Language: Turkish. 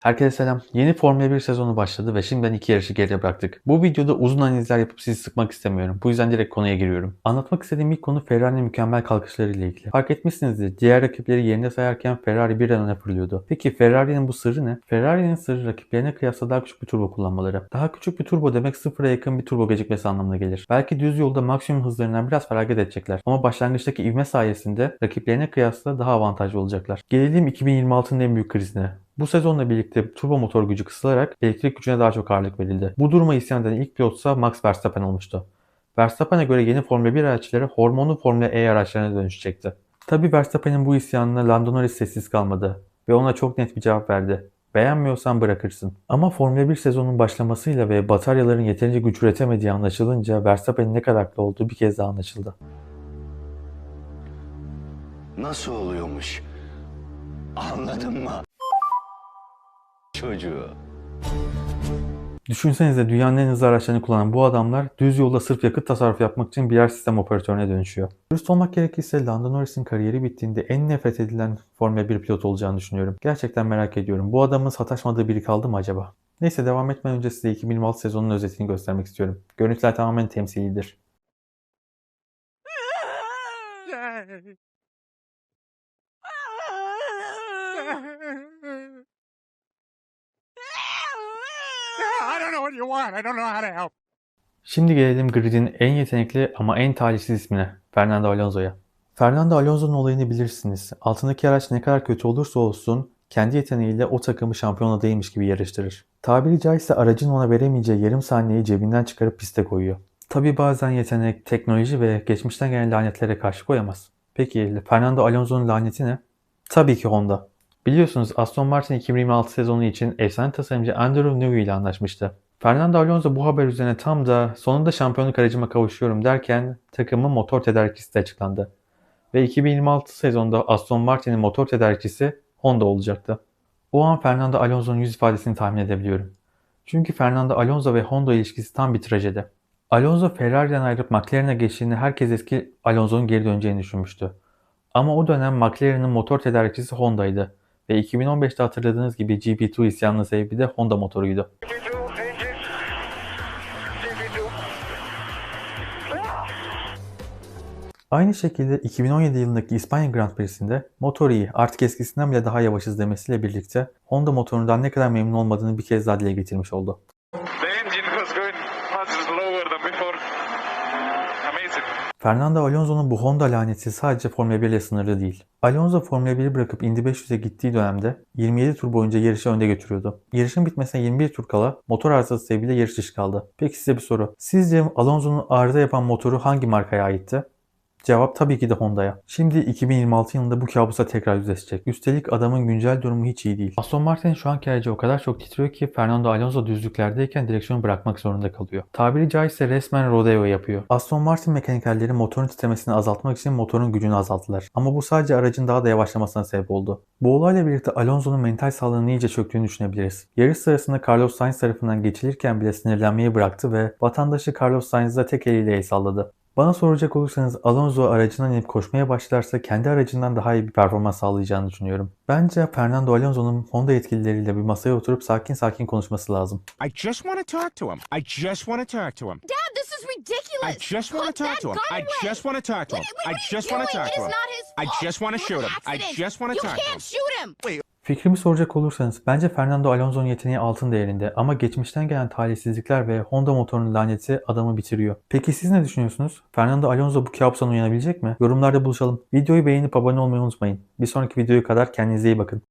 Herkese selam. Yeni Formula 1 sezonu başladı ve şimdiden 2 yarışı geride bıraktık. Bu videoda uzun analizler yapıp sizi sıkmak istemiyorum. Bu yüzden direkt konuya giriyorum. Anlatmak istediğim ilk konu Ferrari'nin mükemmel kalkışları ile ilgili. Fark etmişsinizdir, diğer rakipleri yerine sayarken Ferrari bir an öne fırlıyordu. Peki Ferrari'nin bu sırrı ne? Ferrari'nin sırrı rakiplerine kıyasla daha küçük bir turbo kullanmaları. Daha küçük bir turbo demek sıfıra yakın bir turbo gecikmesi anlamına gelir. Belki düz yolda maksimum hızlarından biraz feragat edecekler. Ama başlangıçtaki ivme sayesinde rakiplerine kıyasla daha avantajlı olacaklar. Gelelim 2026'nın en büyük krizine. Bu sezonla birlikte turbo motor gücü kısılarak elektrik gücüne daha çok ağırlık verildi. Bu duruma isyan eden ilk pilotsa Max Verstappen olmuştu. Verstappen'e göre yeni Formula 1 araçları hormonlu Formula E araçlarına dönüşecekti. Tabi Verstappen'in bu isyanına Lando Norris sessiz kalmadı ve ona çok net bir cevap verdi. Beğenmiyorsan bırakırsın. Ama Formula 1 sezonunun başlamasıyla ve bataryaların yeterince güç üretemediği anlaşılınca Verstappen'in ne kadar haklı olduğu bir kez daha anlaşıldı. Nasıl oluyormuş? Anladın mı? Çocuğu. Düşünsenize dünyanın en hızlı araçlarını kullanan bu adamlar düz yolda sırf yakıt tasarrufu yapmak için birer sistem operatörüne dönüşüyor. Dürüst olmak gerekirse Lando Norris'in kariyeri bittiğinde en nefret edilen Formula 1 pilot olacağını düşünüyorum. Gerçekten merak ediyorum. Bu adamın sataşmadığı biri kaldı mı acaba? Neyse devam etmeden önce size 2026 sezonunun özetini göstermek istiyorum. Görüntüler tamamen temsilidir. I don't know what you want. I don't know how to help. Şimdi gelelim gridin en yetenekli ama en talihsiz ismine, Fernando Alonso'ya. Fernando Alonso'nun olayını bilirsiniz. Altındaki araç ne kadar kötü olursa olsun kendi yeteneğiyle o takımı şampiyon adayıymış gibi yarıştırır. Tabiri caizse aracın ona veremeyeceği yarım saniyeyi cebinden çıkarıp piste koyuyor. Tabi bazen yetenek, teknoloji ve geçmişten gelen lanetlere karşı koyamaz. Peki Fernando Alonso'nun laneti ne? Tabii ki Honda. Biliyorsunuz Aston Martin 2026 sezonu için efsane tasarımcı Andrew Newey ile anlaşmıştı. Fernando Alonso bu haber üzerine tam da sonunda şampiyonluk aracıma kavuşuyorum derken takımın motor tedarikçisi de açıklandı. Ve 2026 sezonunda Aston Martin'in motor tedarikçisi Honda olacaktı. O an Fernando Alonso'nun yüz ifadesini tahmin edebiliyorum. Çünkü Fernando Alonso ve Honda ilişkisi tam bir trajedi. Alonso Ferrari'den ayrılıp McLaren'e geçtiğinde herkes eski Alonso'nun geri döneceğini düşünmüştü. Ama o dönem McLaren'in motor tedarikçisi Honda'ydı ve 2015'te hatırladığınız gibi GP2 isyanının sebebi de Honda motoruydu. Aynı şekilde 2017 yılındaki İspanya Grand Prix'sinde motor iyi, artık eskisinden bile daha yavaşız demesiyle birlikte Honda motorundan ne kadar memnun olmadığını bir kez daha dile getirmiş oldu. Fernando Alonso'nun bu Honda laneti sadece Formula 1 ile sınırlı değil. Alonso Formula 1'i bırakıp Indy 500'e gittiği dönemde 27 tur boyunca yarışı önde götürüyordu. Yarışın bitmesine 21 tur kala motor arızası sebebiyle yarış dışı kaldı. Peki size bir soru. Sizce Alonso'nun arıza yapan motoru hangi markaya aitti? Cevap tabii ki de Honda'ya. Şimdi 2026 yılında bu kabusa tekrar yüzleşecek. Üstelik adamın güncel durumu hiç iyi değil. Aston Martin'in şu anki aracı o kadar çok titriyor ki Fernando Alonso düzlüklerdeyken direksiyonu bırakmak zorunda kalıyor. Tabiri caizse resmen rodeo yapıyor. Aston Martin mekanikerleri motorun titremesini azaltmak için motorun gücünü azalttılar. Ama bu sadece aracın daha da yavaşlamasına sebep oldu. Bu olayla birlikte Alonso'nun mental sağlığının iyice çöktüğünü düşünebiliriz. Yarış sırasında Carlos Sainz tarafından geçilirken bile sinirlenmeyi bıraktı ve vatandaşı Carlos Sainz'a tek eliyle el salladı. Bana soracak olursanız Alonso aracından inip koşmaya başlarsa kendi aracından daha iyi bir performans sağlayacağını düşünüyorum. Bence Fernando Alonso'nun Honda yetkilileriyle bir masaya oturup sakin sakin konuşması lazım. I just want to talk to him. I just want to talk to him. Dad, this is ridiculous. I just want to talk to him. I just want to talk to him. I just want to talk to him. I just want to shoot him. I just want to talk to You him. can't shoot him. Fikrimi soracak olursanız bence Fernando Alonso'nun yeteneği altın değerinde ama geçmişten gelen talihsizlikler ve Honda motorunun laneti adamı bitiriyor. Peki siz ne düşünüyorsunuz? Fernando Alonso bu kabustan uyanabilecek mi? Yorumlarda buluşalım. Videoyu beğenip abone olmayı unutmayın. Bir sonraki videoya kadar kendinize iyi bakın.